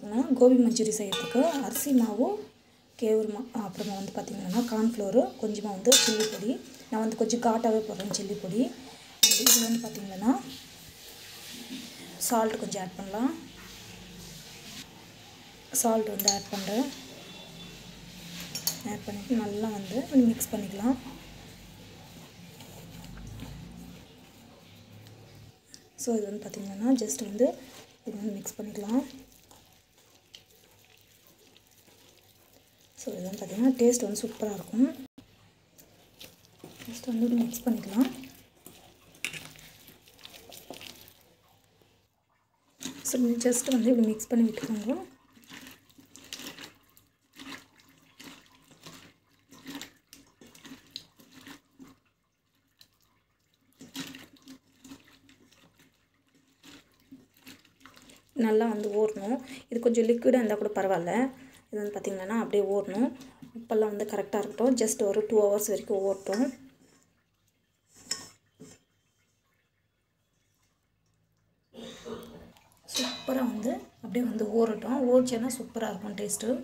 பார்த்திங்கன்னா கோபி மஞ்சூரி செய்கிறதுக்கு அரிசி மாவு கேவுரு அப்புறமா வந்து பார்த்திங்கன்னா கார்ன்ஃப்ளோரு கொஞ்சமாக வந்து சில்லி பொடி. நான் வந்து கொஞ்சம் காட்டாகவே போடுறேன் சில்லி பொடி. இது வந்து பார்த்திங்கன்னா சால்ட் கொஞ்சம் ஆட் பண்ணலாம். சால்ட் வந்து ஆட் பண்ணுறேன். ஆட் பண்ணிவிட்டு நல்லா வந்து மிக்ஸ் பண்ணிக்கலாம். ஸோ இது வந்து பார்த்திங்கன்னா ஜஸ்ட் வந்து இது வந்து மிக்ஸ் பண்ணிக்கலாம். ஸோ இது வந்து பார்த்திங்கன்னா டேஸ்ட் வந்து சூப்பராக இருக்கும். ஜஸ்ட் வந்து மிக்ஸ் பண்ணிக்கலாம். ஸோ ஜஸ்ட் வந்து இப்படி மிக்ஸ் பண்ணி விட்டுக்கோங்க. நல்லா வந்து ஊறணும். இது கொஞ்சம் லிக்விடாக இருந்தால் கூட பரவாயில்ல. இது வந்து பார்த்திங்கன்னா அப்படியே ஊறணும். உப்பெல்லாம் வந்து கரெக்டாக இருக்கட்டும். ஜஸ்ட் ஒரு 2 hours வரைக்கும் ஊறட்டும். சூப்பராக வந்து அப்படியே வந்து ஊறட்டும். ஊறிச்சேன்னா சூப்பராக இருக்கும் டேஸ்ட்டு.